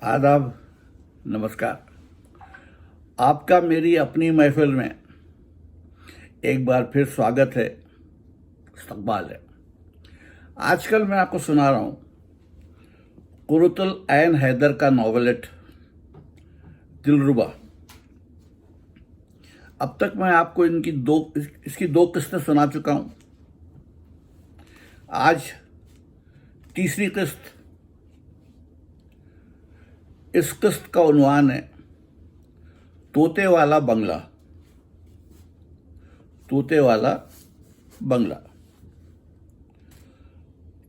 आदाब, नमस्कार। आपका मेरी अपनी महफिल में एक बार फिर स्वागत है, इस्तकबाल है। आजकल मैं आपको सुना रहा हूँ कुरुतुल ऐन हैदर का नॉवेलेट दिलरुबा। अब तक मैं आपको इसकी दो किस्तें सुना चुका हूँ। आज तीसरी किस्त। इस किस्त का उन्वान है तोते वाला बंगला। तोते वाला बंगला।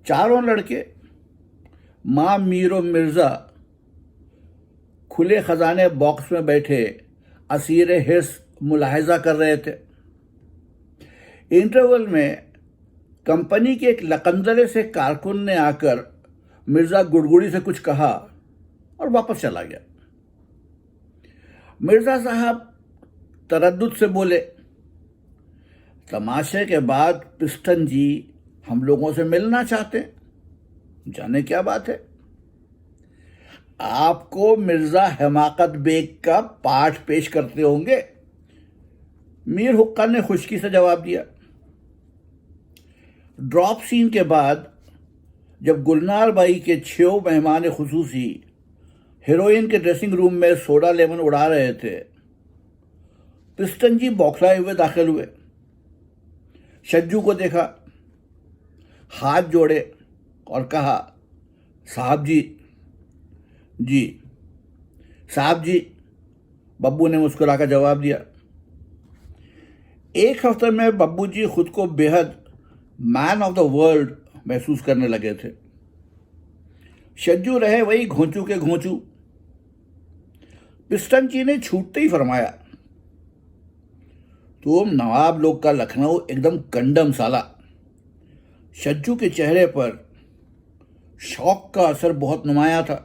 चारों लड़के मां मीरो मिर्जा खुले खजाने बॉक्स में बैठे असीर हिर्स मुलाहिजा कर रहे थे। इंटरवल में कंपनी के एक लकंदरे से कारकुन ने आकर मिर्जा गुड़गुड़ी से कुछ कहा और वापस चला गया। मिर्जा साहब तरद्दुद से बोले, तमाशे के बाद पिस्टन जी हम लोगों से मिलना चाहते हैं। जाने क्या बात है। आपको मिर्जा हिमाकत बेग का पाठ पेश करते होंगे। मीर हुक्का ने खुशकी से जवाब दिया। ड्रॉप सीन के बाद जब गुलनार बाई के 6 मेहमान खुसूसी हीरोइन के ड्रेसिंग रूम में सोडा लेमन उड़ा रहे थे, पिस्टन जी बौखलाए हुए दाखिल हुए। शज्जू को देखा, हाथ जोड़े और कहा, साहब जी। जी साहब जी, बब्बू ने मुस्कुराकर जवाब दिया। एक हफ्ते में बब्बू जी खुद को बेहद मैन ऑफ द वर्ल्ड महसूस करने लगे थे। शज्जू रहे वही घोंचू के घोंचू। पिस्टन जी ने छूटते ही फरमाया, तुम नवाब लोग का लखनऊ एकदम कंडम साला। शज्जू के चेहरे पर शौक का असर बहुत नुमाया था,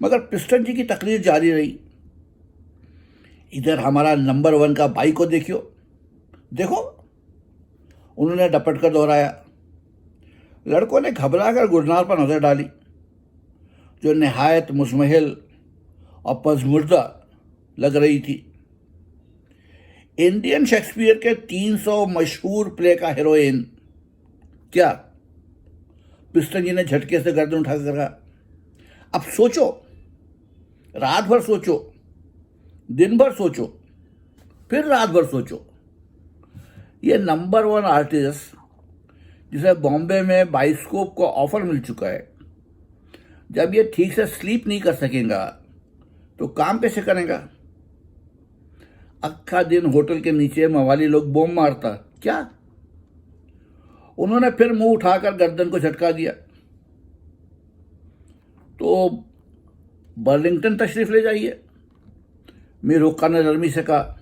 मगर पिस्टन जी की तकरीर जारी रही। इधर हमारा नंबर 1 का भाई को देखियो, देखो, उन्होंने डपट कर दोहराया। लड़कों ने घबराकर गुलनार पर नजर डाली, जो निहायत मुजमहिल और पजमुर्दा लग रही थी। इंडियन शेक्सपियर के 300 मशहूर प्ले का हीरोइन क्या? पिस्टन जी ने झटके से गर्दन उठाकर कहा, अब सोचो, रात भर सोचो, दिन भर सोचो, फिर रात भर सोचो। ये नंबर 1 आर्टिस्ट जिसे बॉम्बे में बाइस्कोप को ऑफर मिल चुका है, जब ये ठीक से स्लीप नहीं कर सकेगा तो काम कैसे करेगा? अक्खा दिन होटल के नीचे मवाली लोग बम मारता क्या? उन्होंने फिर मुंह उठाकर गर्दन को झटका दिया। तो बर्लिंगटन तशरीफ ले जाइए, मीर हुक्का ने नरमी से कहा।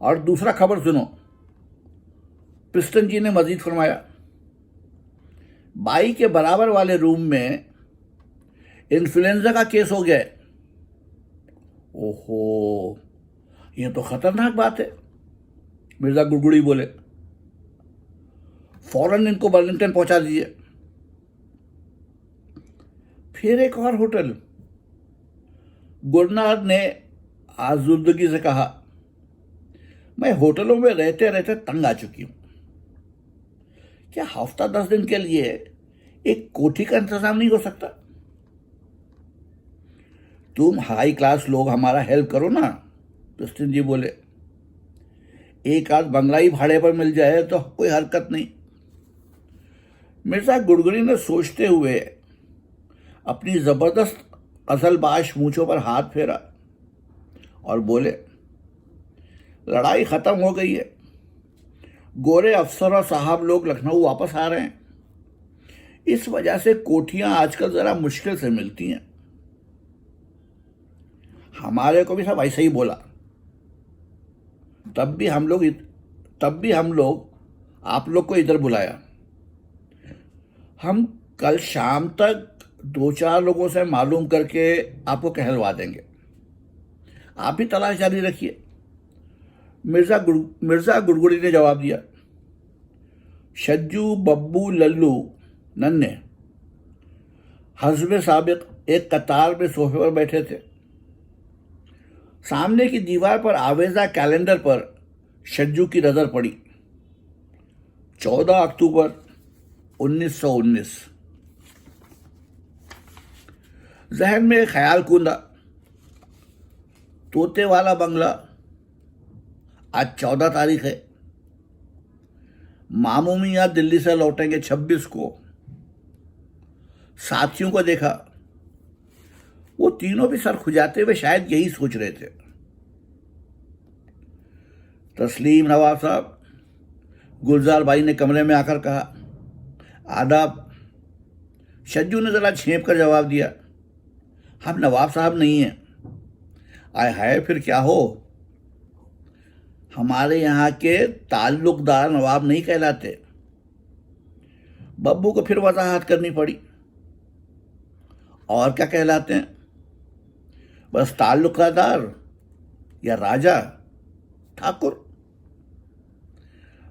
और दूसरा खबर सुनो, पिस्टन जी ने मजीद फरमाया, बाई के बराबर वाले रूम में इन्फ्लुएंजा का केस हो गया है। ओहो, यह तो खतरनाक बात है। मिर्जा गुड़गुड़ी बोले, फौरन इनको बर्लिंगटन पहुंचा दीजिए। फिर एक और होटल। गुलनार ने आजुर्दगी से कहा, मैं होटलों में रहते रहते तंग आ चुकी हूं। क्या हफ्ता 10 दिन के लिए एक कोठी का इंतजाम नहीं हो सकता? तुम हाई क्लास लोग हमारा हेल्प करो ना, पिस्टन जी बोले। एक आध बंगला ही भाड़े पर मिल जाए तो कोई हरकत नहीं। मिर्जा गुड़गुड़ी ने सोचते हुए अपनी जबरदस्त अजलबाश मूंछों पर हाथ फेरा और बोले, लड़ाई खत्म हो गई है। गोरे अफसर और साहब लोग लखनऊ वापस आ रहे हैं। इस वजह से कोठियां आजकल जरा मुश्किल से मिलती हैं। हमारे को भी सब ऐसा ही बोला। तब भी हम लोग आप लोग को इधर बुलाया। हम कल शाम तक 2-4 लोगों से मालूम करके आपको कहलवा देंगे। आप भी तलाश जारी रखिए। मिर्जा गुड़गुड़ी ने जवाब दिया। शज्जू, बब्बू, लल्लू, नन्हे हस्ब साबिक एक कतार में सोफे पर बैठे थे। सामने की दीवार पर आवेजा कैलेंडर पर शज्जू की नजर पड़ी। 14 अक्टूबर 1919। जहन में एक ख्याल कूदा, तोते वाला बंगला। आज 14 तारीख है। मामू मियाँ दिल्ली से लौटेंगे 26 को। साथियों को देखा, वो तीनों भी सर खुजाते हुए शायद यही सोच रहे थे। तस्लीम नवाब साहब, गुलजार भाई ने कमरे में आकर कहा, आदाब। शज्जू ने जरा छेप कर जवाब दिया, हम नवाब साहब नहीं हैं। आय हाय, फिर क्या हो? हमारे यहाँ के ताल्लुकदार नवाब नहीं कहलाते। बब्बू को फिर वजाहत करनी पड़ी। और क्या कहलाते हैं? बस ताल्लुकादार या राजा, ठाकुर।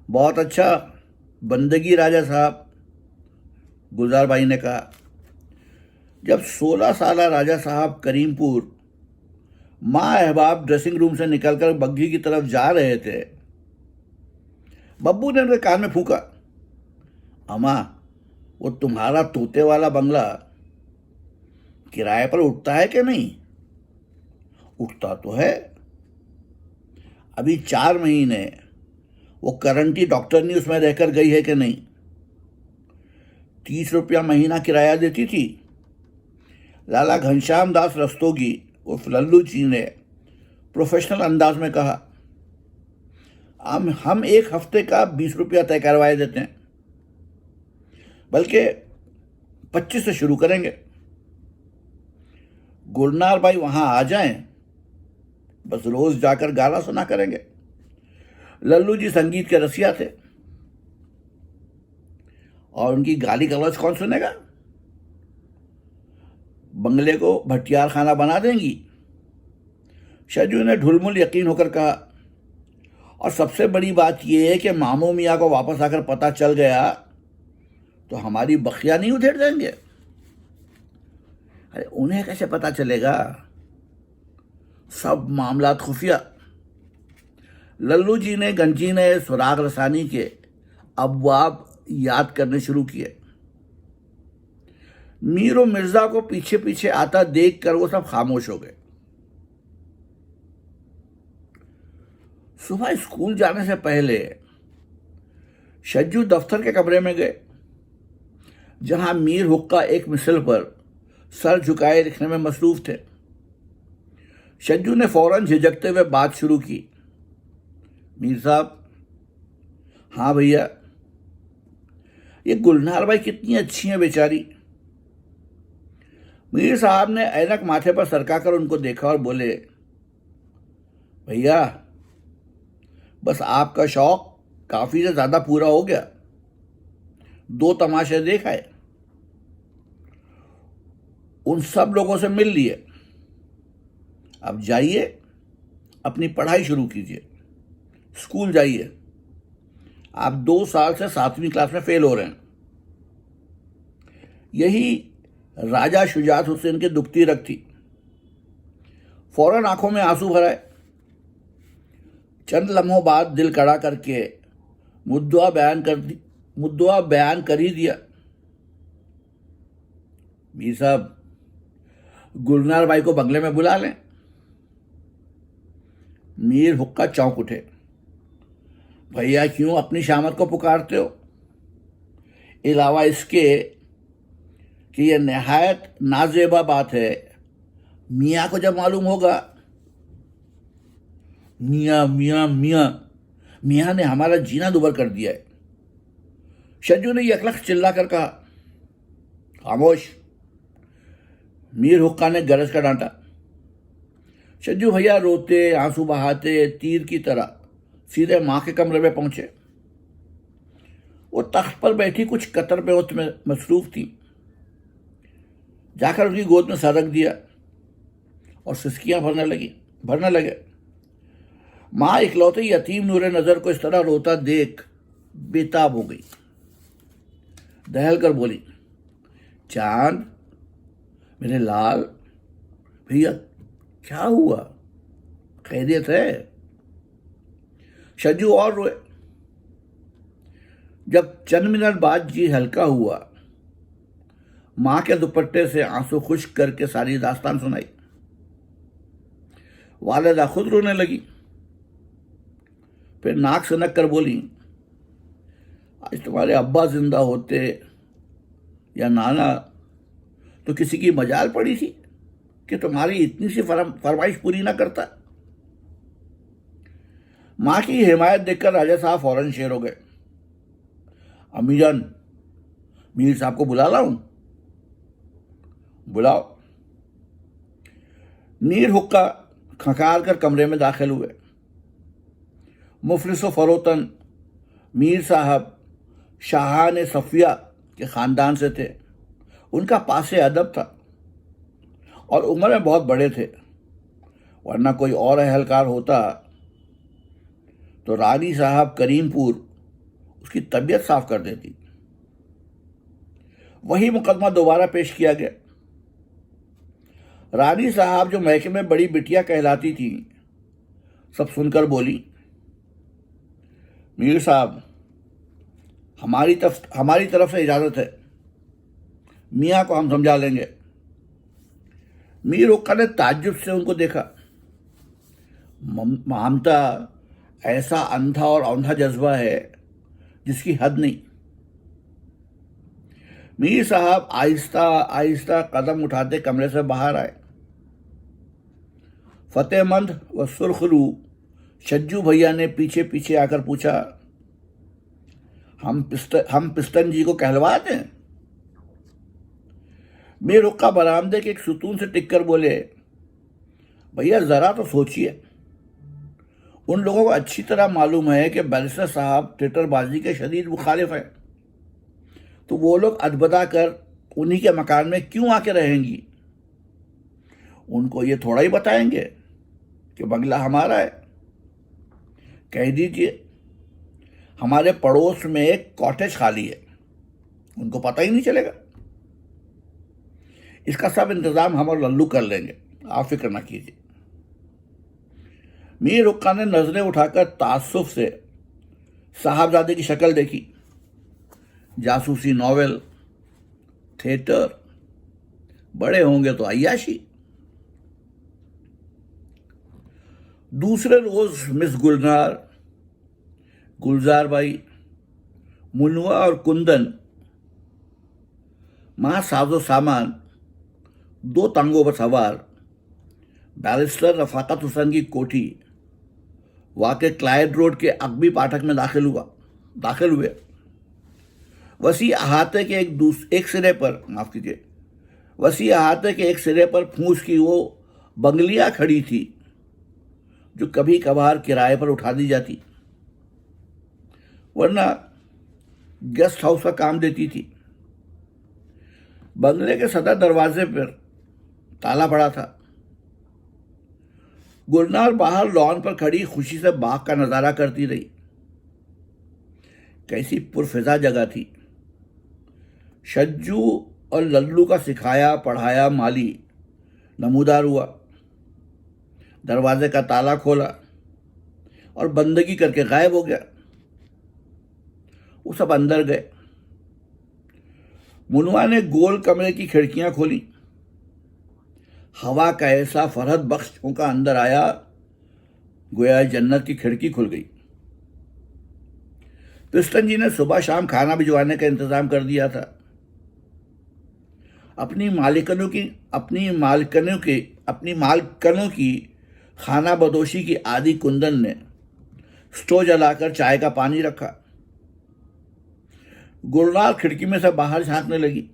बहुत अच्छा, बंदगी राजा साहब, गुलजार भाई ने कहा। जब 16 साल राजा साहब करीमपुर माँ अहबाब ड्रेसिंग रूम से निकलकर बग्घी की तरफ जा रहे थे, बब्बू ने उनके कान में फूंका, अम्मा, वो तुम्हारा तोते वाला बंगला किराए पर उठता है कि नहीं? उठता तो है। अभी 4 महीने वो करंटी डॉक्टर ने उसमें रहकर गई है कि नहीं? 30 रुपया महीना किराया देती थी। लाला घनश्याम दास रस्तोगी उर्फ लल्लू जी ने प्रोफेशनल अंदाज में कहा, हम 1 हफ्ते का 20 रुपया तय करवाए देते हैं, बल्कि 25 से शुरू करेंगे। गुलनार भाई वहां आ जाएं, बस रोज जाकर गाना सुना करेंगे। लल्लू जी संगीत के रसिया थे, और उनकी गाली गलौज कौन सुनेगा? बंगले को भटियार खाना बना देंगी। शज्जू ने ढुलमुल यकीन होकर कहा, और सबसे बड़ी बात यह है कि मामू मियाँ को वापस आकर पता चल गया तो हमारी बखिया नहीं उधेड़ देंगे। अरे उन्हें कैसे पता चलेगा? सब मामला खुफिया। लल्लू जी ने गंजीने सुराग रसानी के अबवाब याद करने शुरू किए। मीर और मिर्जा को पीछे पीछे आता देखकर वो सब खामोश हो गए। सुबह स्कूल जाने से पहले शज्जू दफ्तर के कमरे में गए, जहां मीर हुक्का एक मिसल पर सर झुकाए लिखने में मसरूफ थे। शज्जू ने फौरन झिझकते हुए बात शुरू की, मीर साहब। हाँ भैया। ये गुलनार भाई कितनी अच्छी हैं बेचारी। मीर साहब ने ऐनक माथे पर सरकाकर उनको देखा और बोले, भैया, बस आपका शौक काफी से ज्यादा पूरा हो गया। 2 तमाशे देखा है, उन सब लोगों से मिल लिए। अब जाइए, अपनी पढ़ाई शुरू कीजिए, स्कूल जाइए। आप 2 साल से 7वीं क्लास में फेल हो रहे हैं। यही राजा शुजात हुसैन की दुखती रख थी। फौरन आंखों में आंसू भराए। चंद लम्हों बाद दिल कड़ा करके मुद्दा बयान कर ही दिया, मीर साहब, गुलनार भाई को बंगले में बुला लें। मीर हुक्का चौंक उठे, भैया क्यों अपनी शामत को पुकारते हो? अलावा इसके कि यह नहायत नाजेबा बात है। मियाँ को जब मालूम होगा। मियाँ मियाँ मियाँ मियाँ ने हमारा जीना दुभर कर दिया है। शज्जू ने यकलख चिल्ला कर कहा, खामोश। मीर हुक्का ने गरज कर डांटा। शज्जू भैया रोते आंसू बहाते तीर की तरह सीधे मां के कमरे में पहुंचे। वो तख्त पर बैठी कुछ कतर पे में मसरूफ थी। जाकर उसकी गोद में सर रख दिया और सिसकियां भरने लगे। मां इकलौते यतीम नूरे नजर को इस तरह रोता देख बेताब हो गई। दहल कर बोली, चांद, मेरे लाल, भैया क्या हुआ, खैरियत है? शज्जू और रोए। जब चंद मिनट बाद जी हल्का हुआ, मां के दुपट्टे से आंसू खुश्क करके सारी दास्तान सुनाई। वालिदा खुद रोने लगी, फिर नाक सनक कर बोली, आज तुम्हारे अब्बा जिंदा होते या नाना तो किसी की मजाल पड़ी थी कि तुम्हारी इतनी सी फरमाइश पूरी ना करता। मां की हिमायत देखकर राजा साहब फौरन शेर हो गए। अम्मी जान, मीर साहब को बुला लाऊं? बुलाओ। मीर हुक्का खंकार कर कमरे में दाखिल हुए। मुफलिस फरोतन मीर साहब शाहान सफिया के खानदान से थे। उनका पासे अदब था और उम्र में बहुत बड़े थे, वरना कोई और अहलकार होता तो रानी साहब करीमपुर उसकी तबीयत साफ कर देती। वही मुकदमा दोबारा पेश किया गया। रानी साहब जो महके में बड़ी बिटिया कहलाती थी, सब सुनकर बोली, मीर साहब, हमारी तरफ से इजाजत है, मियाँ को हम समझा लेंगे। मीर हुक्का ने ताज्जुब से उनको देखा। मामता ऐसा अंधा और औंधा जज्बा है जिसकी हद नहीं। मीर साहब आहिस्ता आहिस्ता कदम उठाते कमरे से बाहर आए। फतेहमंद व सुर्खरू शज्जू भैया ने पीछे पीछे आकर पूछा, हम पिस्तन जी को कहलवा दें? मीर हुक्का बरामदे के एक सुतून से टिककर बोले, भैया जरा तो सोचिए, उन लोगों को अच्छी तरह मालूम है कि बैरिस्टर साहब थिएटरबाजी के शदीद मुखालिफ हैं, तो वो लोग अदबदा कर उन्हीं के मकान में क्यों आके रहेंगी? उनको ये थोड़ा ही बताएंगे कि बंगला हमारा है। कह दीजिए हमारे पड़ोस में एक कॉटेज खाली है, उनको पता ही नहीं चलेगा। इसका सब इंतजाम हम और लल्लू कर लेंगे, आप फिक्र ना कीजिए। मीर हुक्का ने नजरें उठाकर तासुफ से साहबजादे की शक्ल देखी। जासूसी नॉवेल, थिएटर, बड़े होंगे तो अय्याशी। दूसरे रोज मिस गुलजार बाई, मुनवा और कुंदन मां साजो सामान 2 तांगों पर सवार बैरिस्टर रफाकत हुसैन की कोठी वाक़े क्लाइड रोड के अकबी पाठक में दाखिल हुए। वसी अहाते के एक सिरे पर, माफ कीजिए, वसी अहाते के एक सिरे पर फूस की वो बंगलियां खड़ी थी जो कभी कभार किराए पर उठा दी जाती, वरना गेस्ट हाउस का काम देती थी। बंगले के सदर दरवाजे पर ताला पड़ा था। गुलनार बाहर लॉन पर खड़ी खुशी से बाग का नजारा करती रही। कैसी पुरफिजा जगह थी। शज्जू और लल्लू का सिखाया पढ़ाया माली नमूदार हुआ। दरवाजे का ताला खोला और बंदगी करके गायब हो गया। वो सब अंदर गए। मुनवा ने गोल कमरे की खिड़कियां खोली। हवा का ऐसा फरहत बख्श झोंका अंदर आया, गोया जन्नत की खिड़की खुल गई। पिस्टन जी ने सुबह शाम खाना भिजवाने का इंतजाम कर दिया था। अपनी मालकनों की खाना बदोशी की आदि कुंदन ने स्टोव जलाकर चाय का पानी रखा। गुलनार खिड़की में से बाहर झांकने लगी।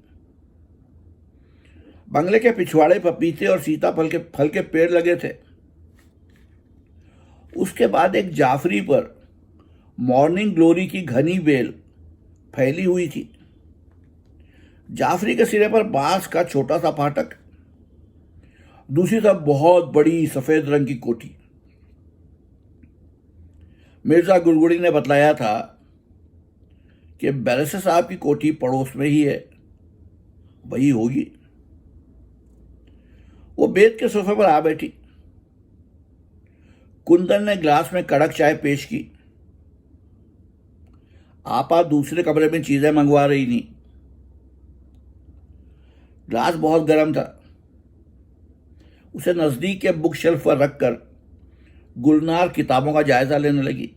बंगले के पिछवाड़े पपीते और सीताफल के फल के पेड़ लगे थे। उसके बाद एक जाफरी पर मॉर्निंग ग्लोरी की घनी बेल फैली हुई थी। जाफरी के सिरे पर बांस का छोटा सा फाटक, दूसरी तरफ बहुत बड़ी सफेद रंग की कोठी। मिर्जा गुड़गुड़ी ने बतलाया था कि बैरिस्टर साहब की कोठी पड़ोस में ही है, वही होगी। वो बेद के सोफे पर आ बैठी। कुंदन ने ग्लास में कड़क चाय पेश की। आपा दूसरे कमरे में चीजें मंगवा रही थी। ग्लास बहुत गर्म था। उसे नजदीक के बुक शेल्फ पर रखकर गुलनार किताबों का जायजा लेने लगी।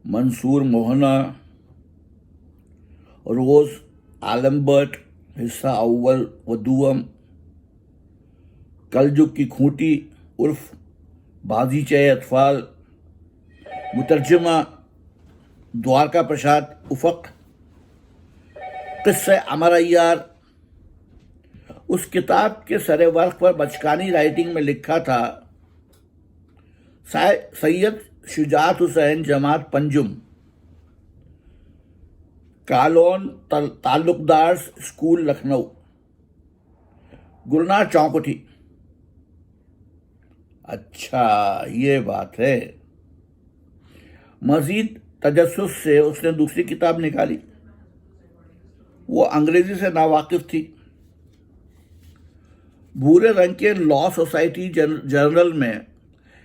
मंसूर मोहना, रोज आलमबर्ट हिस्सा अव्वल व दुअम, कलजुग की खूंटी उर्फ बाजीचे अतफाल, मुतर्जमा द्वारका प्रसाद उफक, किस्से अमर अय्यार। उस किताब के सरे वर्क पर बचकानी राइटिंग में लिखा था, सैयद शुजात हुसैन जमात पंजुम, कालोन ताल्लुकदार स्कूल लखनऊ। गुलनार चौंक उठी। अच्छा, ये बात है। मजीद तजस्सुस से उसने दूसरी किताब निकाली। वो अंग्रेजी से नावाकिफ थी। भूरे रंग के लॉ सोसाइटी जर्नल में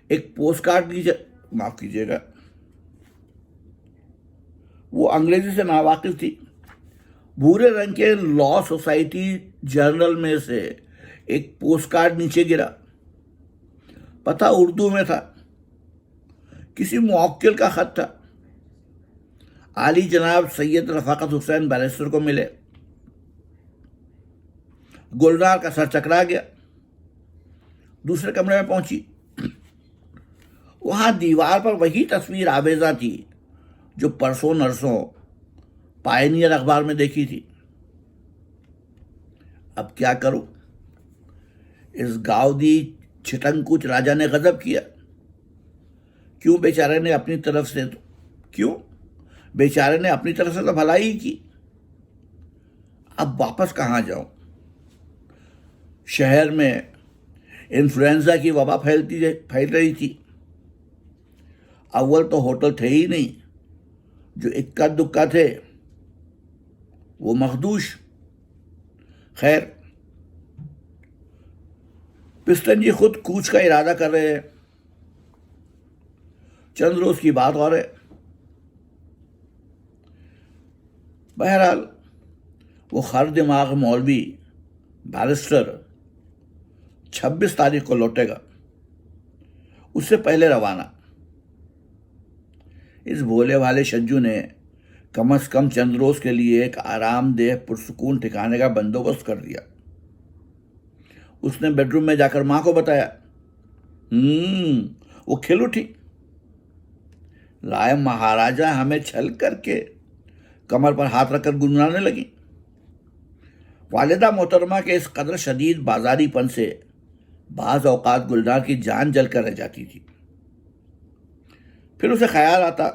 एक पोस्टकार्ड माफ कीजिएगा, वो अंग्रेजी से नावाकिफ थी। भूरे रंग के लॉ सोसाइटी जर्नल में से एक पोस्टकार्ड नीचे गिरा। पता उर्दू में था। किसी मुवक्किल का खत था। आली जनाब सैयद रफाकत हुसैन बैरिस्टर को मिले। गुलनार का सर चकरा गया। दूसरे कमरे में पहुंची। वहां दीवार पर वही तस्वीर आवेजा थी जो परसों नरसों पायनियर अखबार में देखी थी। अब क्या करूं? इस गाउदी छिटंकुच राजा ने गजब किया। क्यों बेचारे ने अपनी तरफ से तो भलाई ही की। अब वापस कहां जाऊं? शहर में इन्फ्लुएंजा की वबा फैल रही थी। अव्वल तो होटल थे ही नहीं, जो इक्का दुक्का थे वो मखदूश। खैर, पिस्टन जी खुद कूच का इरादा कर रहे हैं। चंद रोज की बात और है। बहरहाल वो हर दिमाग मौलवी बैरिस्टर 26 तारीख को लौटेगा। उससे पहले रवाना। इस भोले भाले शज्जू ने कम से कम चंद रोज के लिए एक आरामदेह पुरसुकून ठिकाने का बंदोबस्त कर दिया। उसने बेडरूम में जाकर मां को बताया। वो खिल उठी। लाए महाराजा हमें छल करके कमर पर हाथ रखकर गुनगुनाने लगी। वालिदा मोहतरमा के इस कदर शदीद बाजारीपन से बाज औकात गुलजार की जान जलकर रह जाती थी। फिर उसे ख्याल आता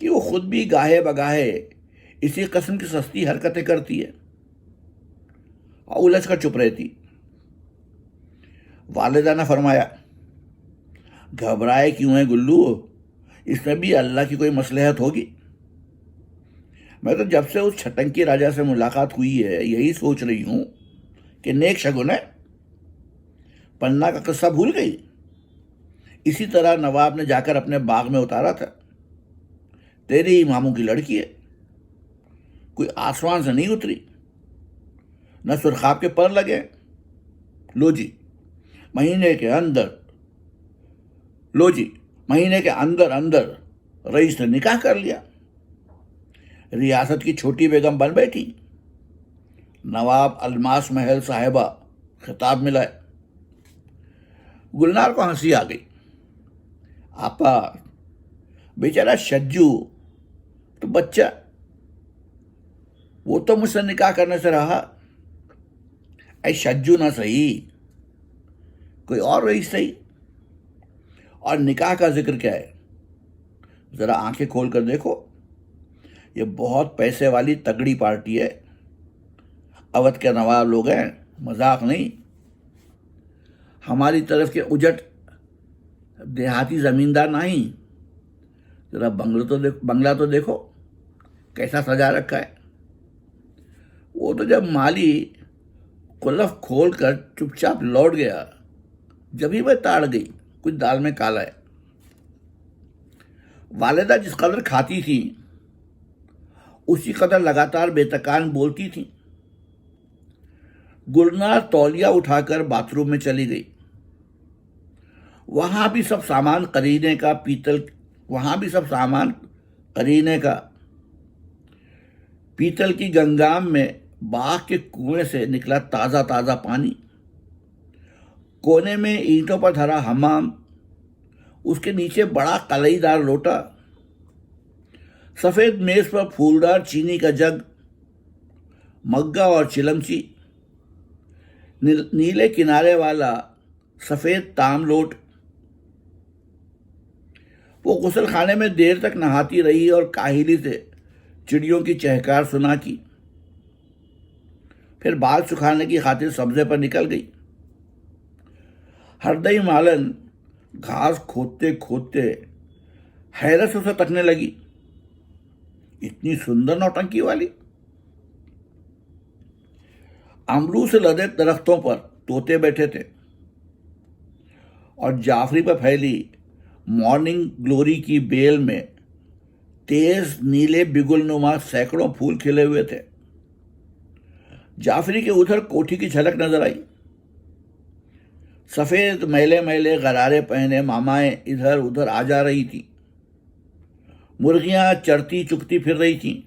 कि वो खुद भी गाहे बगाहे इसी किस्म की सस्ती हरकतें करती है और उलझ कर चुप रहती। वालिदा ने फरमाया, घबराए क्यों है गुल्लू? इसमें भी अल्लाह की कोई मसलहत होगी। मैं तो जब से उस छटंकी राजा से मुलाकात हुई है यही सोच रही हूं कि नेक शगुन है। पन्ना का किस्सा भूल गई? इसी तरह नवाब ने जाकर अपने बाग में उतारा था। तेरे ही मामू की लड़की है, कोई आसमान से नहीं उतरी, न सुरखाब के पर लगे। लो जी, महीने के अंदर अंदर रईस ने निकाह कर लिया। रियासत की छोटी बेगम बन बैठी। नवाब अलमास महल साहिबा खिताब मिलाए। गुलनार को हंसी आ गई। आपा, बेचारा शज्जू तो बच्चा, वो तो मुझसे निकाह करने से रहा। ऐ शज्जू ना सही, कोई और रईस सही। और निकाह का जिक्र क्या है? जरा आंखें खोल कर देखो। ये बहुत पैसे वाली तगड़ी पार्टी है। अवध के नवाब लोग हैं, मजाक नहीं। हमारी तरफ के उजट देहाती जमींदार नहीं। जरा बंगला तो देखो कैसा सजा रखा है। वो तो जब माली कुल्लफ खोलकर चुपचाप लौट गया। जब ही वह ताड़ गई, कुछ दाल में काला है। वालिदा जिस कदर खाती थी उसी कदर लगातार बेतकान बोलती थी। गुलनार तौलिया उठाकर बाथरूम में चली गई। वहां भी सब सामान खरीदने का पीतल की गंगाम में बाग के कुएं से निकला ताजा ताजा पानी। कोने में ईंटों पर धरा हमाम, उसके नीचे बड़ा कलईदार लोटा, सफेद मेज पर फूलदार चीनी का जग, मग्गा और चिलमची, नीले किनारे वाला सफेद तामलोट। वो गुसल खाने में देर तक नहाती रही और काहिली से चिड़ियों की चहकार सुना की। फिर बाल सुखाने की खातिर सब्जे पर निकल गई। हरदई मालन घास खोदते खोदते हैरत से उसे तकने लगी। इतनी सुंदर नौटंकी वाली। अमरूद से लदे दरख्तों पर तोते बैठे थे और जाफरी पर फैली मॉर्निंग ग्लोरी की बेल में तेज नीले बिगुलनुमा सैकड़ों फूल खिले हुए थे। जाफरी के उधर कोठी की झलक नजर आई। सफेद मैले मैले गरारे पहने मामाएं इधर उधर आ जा रही थी। मुर्गियां चरती चुगती फिर रही थीं।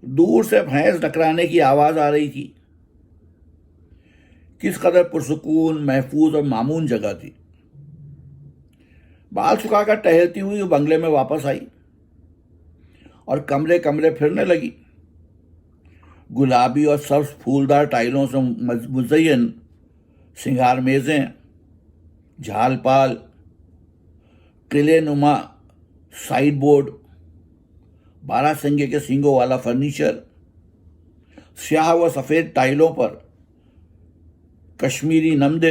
दूर से भैंस डकराने की आवाज आ रही थी। किस कदर पुरसुकून, महफूज और मामून जगह थी। बाल सुखाकर टहलती हुई वो बंगले में वापस आई और कमरे कमरे फिरने लगी। गुलाबी और सब्ज फूलदार टाइलों से मुज़य्यन सिंगार मेजें, झालपाल, किले नुमा साइड बोर्ड, 12 सिंगे के सींगों वाला फर्नीचर, स्याह व सफेद टाइलों पर कश्मीरी नमदे,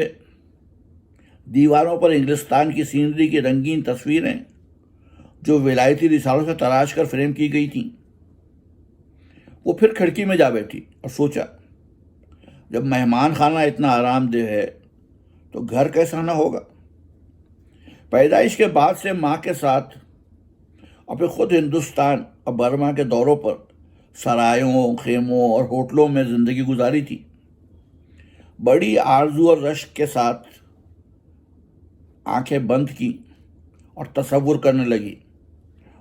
दीवारों पर इंग्लिस्तान की सीनरी की रंगीन तस्वीरें जो विलायती रिसालों से तराश कर फ्रेम की गई थीं। वो फिर खिड़की में जा बैठी और सोचा, जब मेहमान खाना इतना आरामदेह है तो घर कैसा ना होगा। पैदाइश के बाद से माँ के साथ और फिर खुद हिंदुस्तान और बर्मा के दौरों पर सरायों, खेमों और होटलों में जिंदगी गुजारी थी। बड़ी आरजू और रश्क के साथ आंखें बंद की और तसव्वुर करने लगी,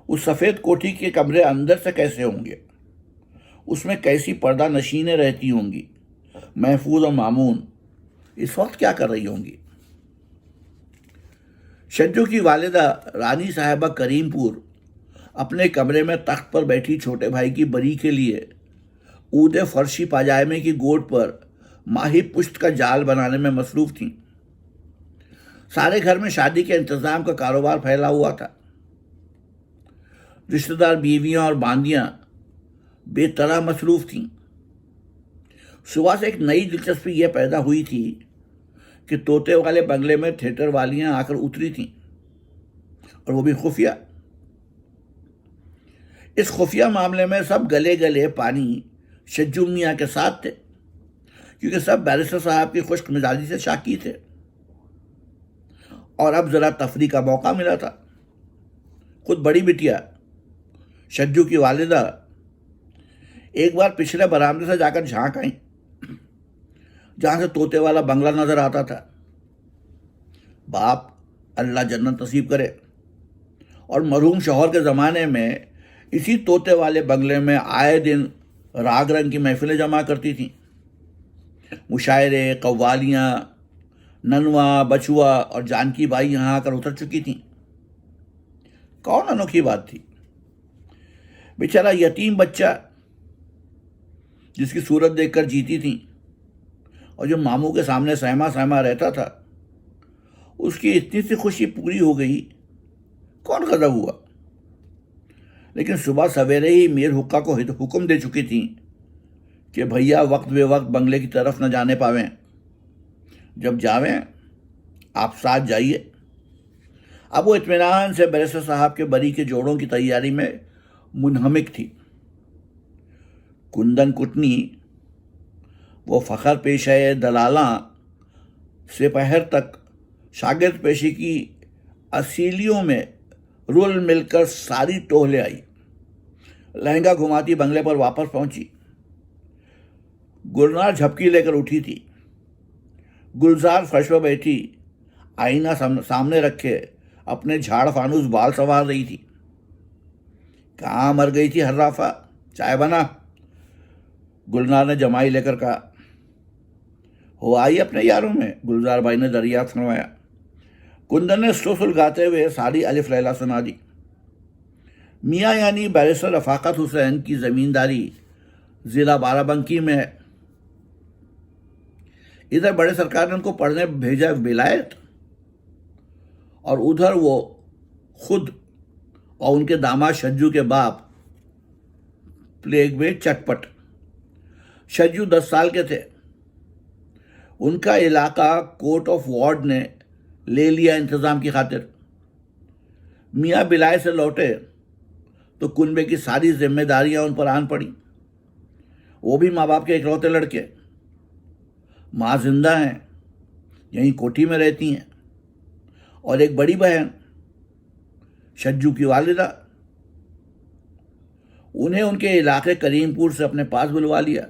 उस सफ़ेद कोठी के कमरे अंदर से कैसे होंगे, उसमें कैसी पर्दा नशीनें रहती होंगी, महफूज और मामून इस वक्त क्या कर रही होंगी। शज्जू की वालिदा रानी साहिबा करीमपुर अपने कमरे में तख्त पर बैठी छोटे भाई की बरी के लिए ऊदे फर्शी पाजामे की गोद पर माही पुश्त का जाल बनाने में मसरूफ थीं। सारे घर में शादी के इंतजाम का कारोबार फैला हुआ था। रिश्तेदार बीवियां और बांदियां बेतरह मसरूफ थीं। सुबह से एक नई दिलचस्पी यह पैदा हुई थी कि तोते वाले बंगले में थिएटर वालियां आकर उतरी थीं, और वो भी खुफिया। इस खुफिया मामले में सब गले गले पानी शज्जू मियाँ के साथ थे, क्योंकि सब बैरिस्टर साहब की खुश्क मिजाजी से शाकी थे और अब जरा तफरी का मौका मिला था। खुद बड़ी बिटिया शज्जू की वालिदा एक बार पिछले बरामदे से जाकर झांक आई, जहां से तोते वाला बंगला नजर आता था। बाप अल्लाह जन्नत नसीब करे, और मरहूम शौहर के ज़माने में इसी तोते वाले बंगले में आए दिन राग रंग की महफिलें जमा करती थीं। मुशायरे, कव्वालियाँ, ननवा, बचुआ और जानकी बाई यहाँ आकर उतर चुकी थीं। कौन अनोखी बात थी। बेचारा यतीम बच्चा जिसकी सूरत देखकर जीती थी और जो मामू के सामने सहमा सहमा रहता था, उसकी इतनी सी खुशी पूरी हो गई, कौन गजब हुआ। लेकिन सुबह सवेरे ही मीर हुक्का को हुक्म दे चुकी थी कि भैया वक्त बे वक्त बंगले की तरफ न जाने पावें, जब जावें आप साथ जाइए। अब वो इत्मीनान से बैरिस्टर साहब के बरी के जोड़ों की तैयारी में मुनहमिक थी। कुंदन कुटनी वो फ़ख्र पेश है दलाला से पहर तक शागिर्द पेशी की असीलियों में रुल मिलकर सारी टोहले आई। लहंगा घुमाती बंगले पर वापस पहुंची। गुलनार झपकी लेकर उठी थी। गुलजार फर्श पर बैठी आईना सामने रखे अपने झाड़ फानूस बाल संवार रही थी। कहाँ मर गई थी हर्राफा, चाय बना, गुलनार ने जमाई लेकर कहा। हो आई अपने यारों में, गुलजार भाई ने दरियाफ्त फरमाया। कुंदन ने सुलसुल गाते हुए सारी अलिफ लैला सुना दी। मियाँ यानी बैरिस्टर रफाकत हुसैन की ज़मींदारी ज़िला बाराबंकी में है। इधर बड़े सरकार ने उनको पढ़ने भेजा विलायत, और उधर वो खुद और उनके दामाद शज्जू के बाप प्लेग में चटपट। शज्जू 10 साल के थे। उनका इलाका कोर्ट ऑफ वार्ड ने ले लिया इंतज़ाम की खातिर। मियाँ बिलाय से लौटे तो कुनबे की सारी जिम्मेदारियां उन पर आन पड़ी। वो भी माँ बाप के इकलौते लड़के। माँ जिंदा हैं, यहीं कोठी में रहती हैं, और एक बड़ी बहन शज्जू की वालिदा। उन्हें उनके इलाके करीमपुर से अपने पास बुलवा लिया।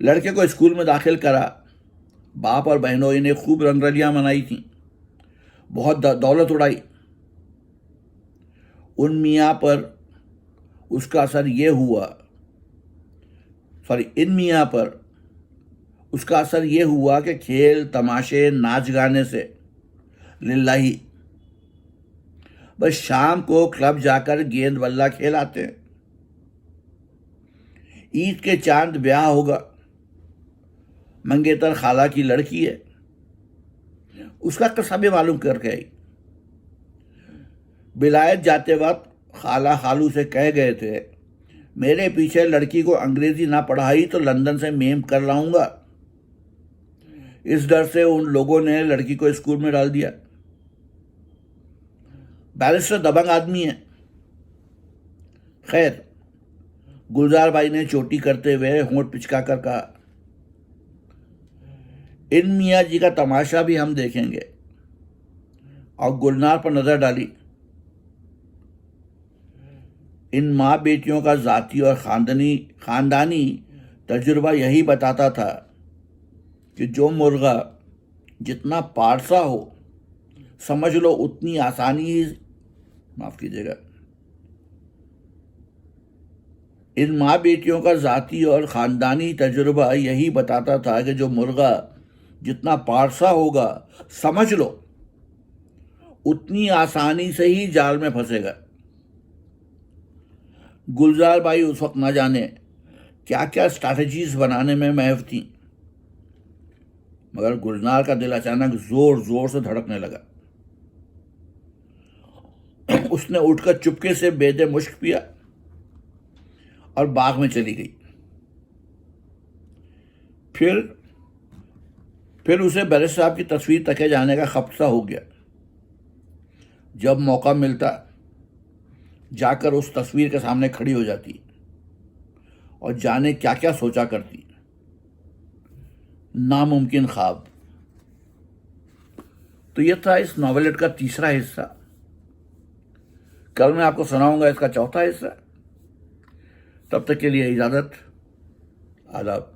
लड़के को स्कूल में दाखिल करा। बाप और बहनों ने खूब रंगरलियां मनाई थीं, बहुत दौलत उड़ाई। उन मियाँ पर उसका असर ये हुआ, इन मियाँ पर उसका असर ये हुआ कि खेल तमाशे नाच गाने से लिल्लाही। बस शाम को क्लब जाकर गेंद बल्ला खेलाते हैं। ईद के चांद ब्याह होगा। मंगेतर खाला की लड़की है, उसका किस्सा भी मालूम करके आई। बिलायत जाते वक्त खाला खालू से कह गए थे, मेरे पीछे लड़की को अंग्रेजी ना पढ़ाई तो लंदन से मेम कर लाऊंगा। इस डर से उन लोगों ने लड़की को स्कूल में डाल दिया। बैरिस्टर दबंग आदमी है। खैर, गुलजार भाई ने चोटी करते हुए होंठ पिचका कर कहा, इन मियाँ जी का तमाशा भी हम देखेंगे। और गुलनार पर नजर डाली। इन माँ बेटियों का जाती और खानदानी तजुर्बा यही बताता था कि जो मुर्गा जितना पारसा हो, समझ लो उतनी आसानी, माफ कीजिएगा, इन माँ बेटियों का जाती और खानदानी तजुर्बा यही बताता था कि जो मुर्गा जितना पारसा होगा, समझ लो उतनी आसानी से ही जाल में फंसेगा। गुलजार भाई उस वक्त न जाने क्या क्या स्ट्रैटेजीज बनाने में महव थी, मगर गुलजार का दिल अचानक जोर जोर से धड़कने लगा। उसने उठकर चुपके से बेदे मुश्क पिया और बाग में चली गई। फिर उसे बैरिस्टर साहब की तस्वीर तके जाने का खपसा हो गया। जब मौका मिलता जाकर उस तस्वीर के सामने खड़ी हो जाती और जाने क्या क्या सोचा करती। नामुमकिन ख्वाब। तो यह था इस नॉवेलेट का तीसरा हिस्सा। कल मैं आपको सुनाऊंगा इसका चौथा हिस्सा। तब तक के लिए इजाजत। आदाब।